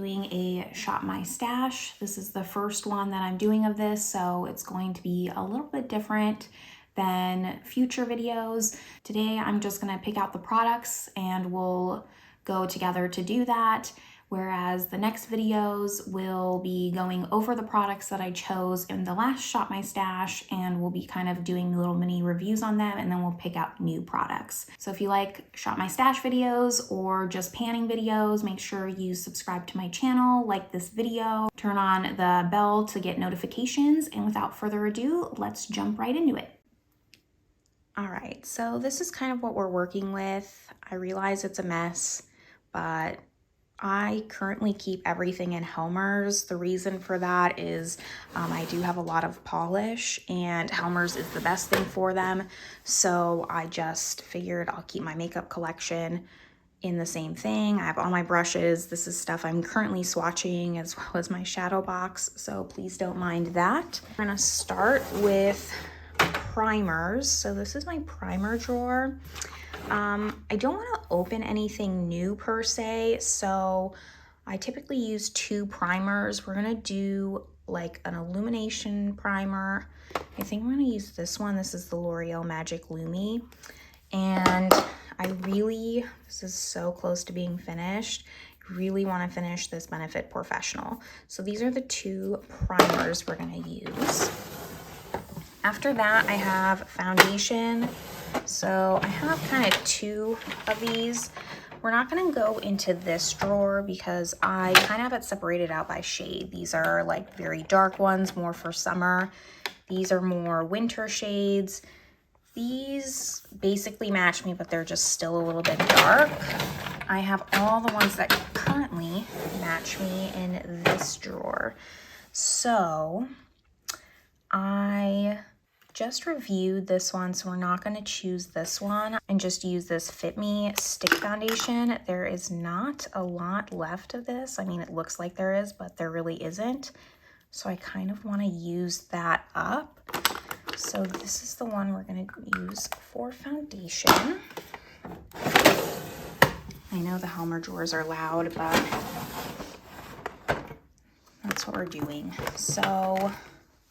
doing a Shop My Stash. This is the first one that I'm doing of this, so it's going to be a little bit different than future videos. Today I'm just gonna pick out the products and we'll go together to do that, whereas the next videos will be going over the products that I chose in the last Shop My Stash, and we'll be kind of doing little mini reviews on them, and then we'll pick out new products. So if you like Shop My Stash videos or just panning videos, make sure you subscribe to my channel, like this video, turn on the bell to get notifications, and without further ado, let's jump right into it. All right, so this is kind of what we're working with. I realize it's a mess, but I currently keep everything in Helmer's. The reason for that is I do have a lot of polish, and Helmer's is the best thing for them. So I just figured I'll keep my makeup collection in the same thing. I have all my brushes. This is stuff I'm currently swatching, as well as my shadow box, so please don't mind that. I'm gonna start with primers. So this is my primer drawer. I don't want to open anything new per se, so I typically use 2 primers. We're gonna do like an illumination primer. I think we're gonna use this one. This is the L'Oreal Magic Lumi, and this is so close to being finished. Really want to finish this Benefit Porefessional. So these are the 2 primers we're gonna use. After that, I have foundation. So I have kind of 2 of these. We're not gonna go into this drawer because I kind of have it separated out by shade. These are like very dark ones, more for summer. These are more winter shades. These basically match me, but they're just still a little bit dark. I have all the ones that currently match me in this drawer. So I just reviewed this one, so we're not going to choose this one and just use this Fit Me stick foundation. There is not a lot left of this. I mean, it looks like there is, but there really isn't. So I kind of want to use that up. So this is the one we're going to use for foundation. I know the Helmer drawers are loud, but that's what we're doing. So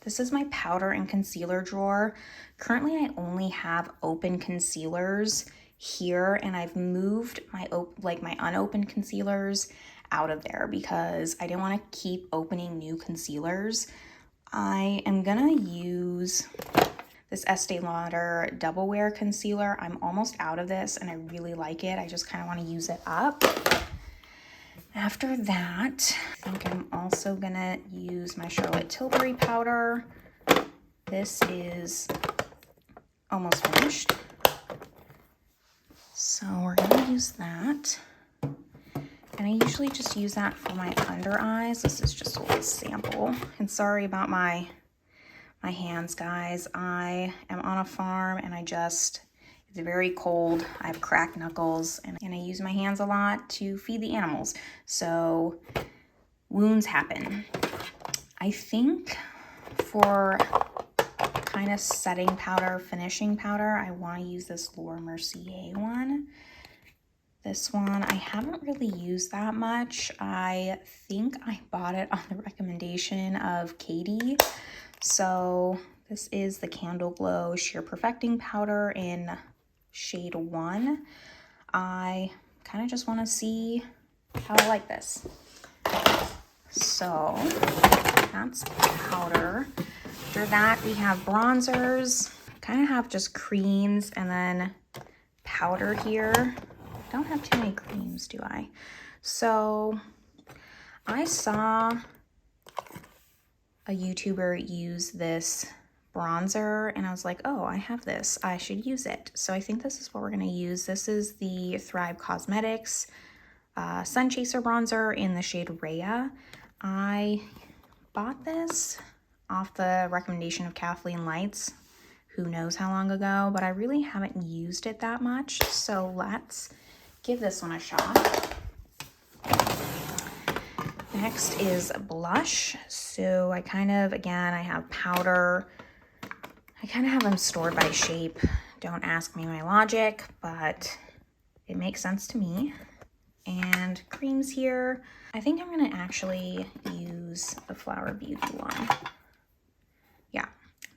this is my powder and concealer drawer. Currently, I only have open concealers here, and I've moved my unopened concealers out of there because I didn't want to keep opening new concealers. I am gonna use this Estee Lauder Double Wear Concealer. I'm almost out of this, and I really like it. I just kind of want to use it up. After that, I think I'm also gonna use my Charlotte Tilbury powder. This is almost finished. So we're gonna use that. And I usually just use that for my under eyes. This is just a little sample. And sorry about my hands, guys. I am on a farm and it's very cold. I have cracked knuckles, and I use my hands a lot to feed the animals. So wounds happen. I think for kind of setting powder, finishing powder, I want to use this Mercier one. This one I haven't really used that much. I think I bought it on the recommendation of Katie. So this is the Candleglow Sheer Perfecting Powder in shade 1. I kind of just want to see how I like this. So that's powder. After that, we have bronzers. Kind of have just creams and then powder here. Don't have too many creams, do I? So I saw a YouTuber use this bronzer, and I was like, oh, I have this, I should use it. So I think this is what we're going to use. This is the Thrive Cosmetics Sun Chaser bronzer in the shade Reya. I bought this off the recommendation of Kathleen Lights, who knows how long ago, but I really haven't used it that much, so let's give this one a shot. Next is blush. So I kind of, again, I have powder. I kind of have them stored by shape. Don't ask me my logic, but it makes sense to me. and creams here. I think I'm gonna actually use the Flower Beauty one. Yeah,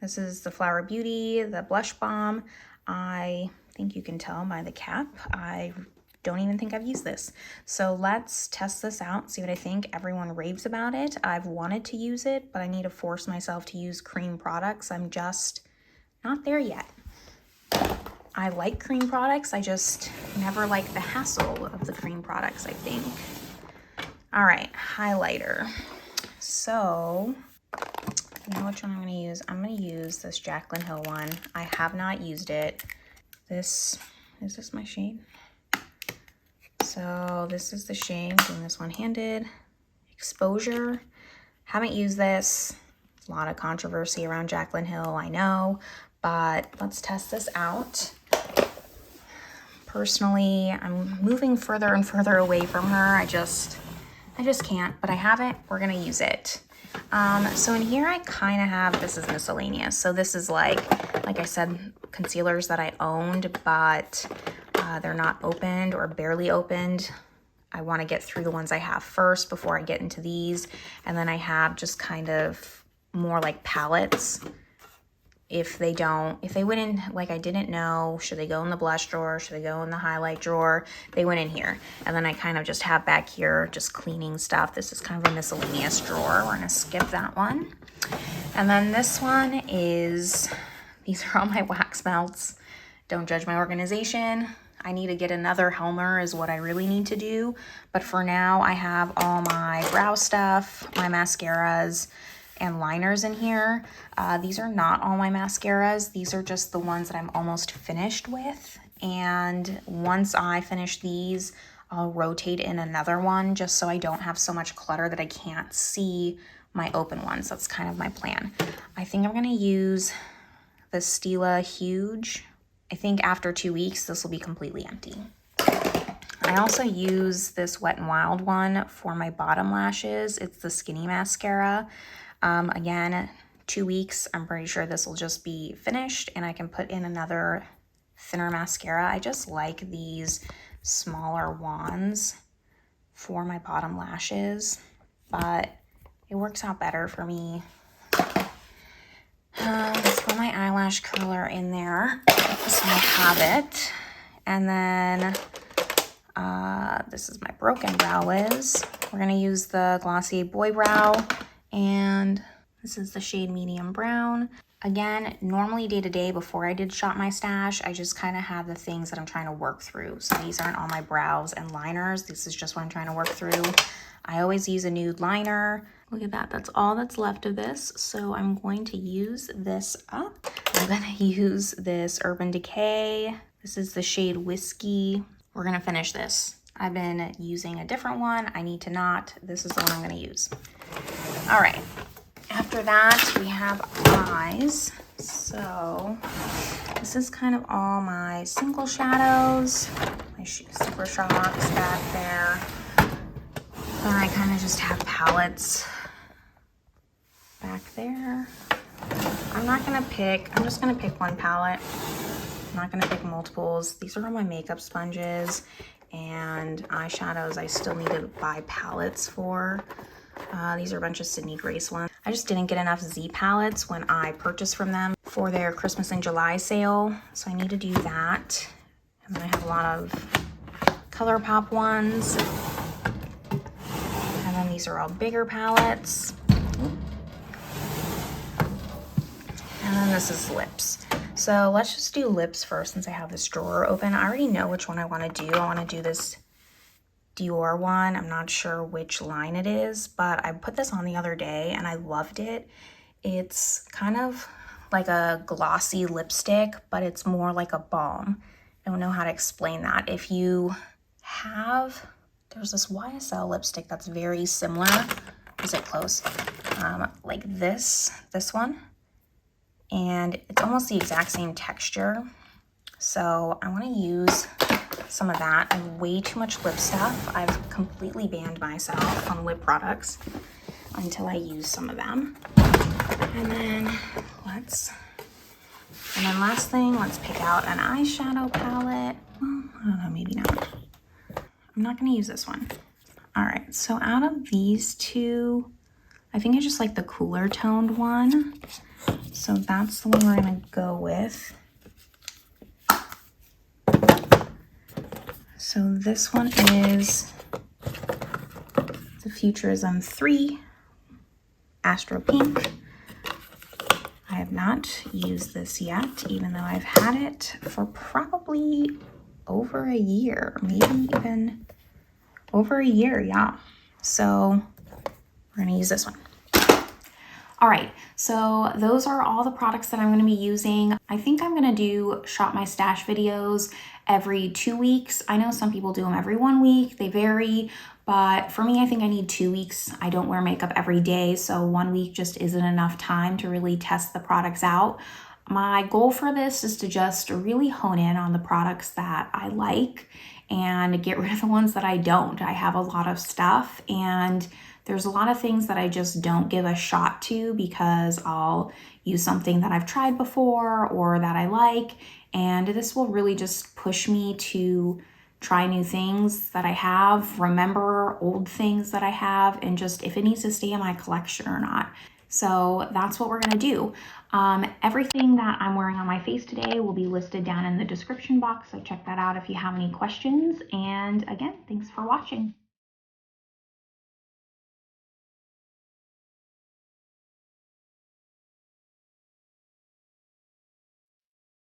this is the Flower Beauty, the Blush Balm. I think you can tell by the cap, I don't even think I've used this. So let's test this out, see what I think. Everyone raves about it. I've wanted to use it, but I need to force myself to use cream products. I'm just not there yet. I like cream products, I just never like the hassle of the cream products, I think. All right, highlighter. So, you know which one I'm gonna use? I'm gonna use this Jaclyn Hill one. I have not used it. Is this my shade? So this is the shade, doing this one-handed. Exposure, haven't used this. A lot of controversy around Jaclyn Hill, I know, but let's test this out. Personally, I'm moving further and further away from her. I just can't, but I have it, we're gonna use it. So in here I kind of have, this is Miscellaneous. So this is like I said, concealers that I owned, but they're not opened or barely opened. I want to get through the ones I have first before I get into these. And then I have just kind of more like palettes. If they went in, like I didn't know, should they go in the blush drawer? Should they go in the highlight drawer? They went in here. And then I kind of just have back here just cleaning stuff. This is kind of a miscellaneous drawer. We're gonna skip that one. And then this one is, these are all my wax melts. Don't judge my organization. I need to get another Helmer is what I really need to do. But for now, I have all my brow stuff, my mascaras, and liners in here. These are not all my mascaras. These are just the ones that I'm almost finished with. And once I finish these, I'll rotate in another one just so I don't have so much clutter that I can't see my open ones. That's kind of my plan. I think I'm gonna use the Stila Huge. I think after 2 weeks, this will be completely empty. I also use this Wet n Wild one for my bottom lashes. It's the Skinny Mascara. Again, 2 weeks, I'm pretty sure this will just be finished and I can put in another thinner mascara. I just like these smaller wands for my bottom lashes, but it works out better for me. Let's put my eyelash curler in there so I have it. And then this is my broken brow wiz. We're gonna use the Glossier Boy Brow, and this is the shade Medium Brown. Again, normally day to day before I did Shop My Stash, I just kind of have the things that I'm trying to work through. So these aren't all my brows and liners. This is just what I'm trying to work through. I always use a nude liner. Look at that, that's all that's left of this. So I'm going to use this up. I'm gonna use this Urban Decay. This is the shade Whiskey. We're gonna finish this. I've been using a different one. I need to not. This is the one I'm gonna use. All right, after that we have eyes. So this is kind of all my single shadows, my Super Shocks back there. Then I kind of just have palettes back there. I'm just gonna pick one palette. I'm not gonna pick multiples. These are all my makeup sponges and eyeshadows I still need to buy palettes for. These are a bunch of Sydney Grace ones. I just didn't get enough Z palettes when I purchased from them for their Christmas in July sale, so I need to do that. And then I have a lot of ColourPop ones. And then these are all bigger palettes. And then this is lips. So let's just do lips first since I have this drawer open. I already know which one I want to do. I want to do this Dior one. I'm not sure which line it is, but I put this on the other day and I loved it. It's kind of like a glossy lipstick, but it's more like a balm. I don't know how to explain that. If you have, there's this YSL lipstick that's very similar. Is it close? Like this one. And it's almost the exact same texture. So I want to use some of that. I have way too much lip stuff. I've completely banned myself on lip products until I use some of them. And then last thing, let's pick out an eyeshadow palette. Well, I don't know, maybe not. I'm not gonna use this one. All right, so out of these two, I think I just like the cooler toned one. So that's the one we're gonna go with. So this one is the Futurism 3 Astro-Pink. I have not used this yet, even though I've had it for probably over a year, maybe even over a year, yeah. So we're gonna use this one. All right, so those are all the products that I'm gonna be using. I think I'm gonna do Shop My Stash videos every 2 weeks. I know some people do them every 1 week, they vary, but for me, I think I need 2 weeks. I don't wear makeup every day, so 1 week just isn't enough time to really test the products out. My goal for this is to just really hone in on the products that I like and get rid of the ones that I don't. I have a lot of stuff, and there's a lot of things that I just don't give a shot to because I'll use something that I've tried before or that I like, and this will really just push me to try new things that I have, remember old things that I have, and just if it needs to stay in my collection or not. So that's what we're gonna do. Everything that I'm wearing on my face today will be listed down in the description box, so check that out if you have any questions. And again, thanks for watching.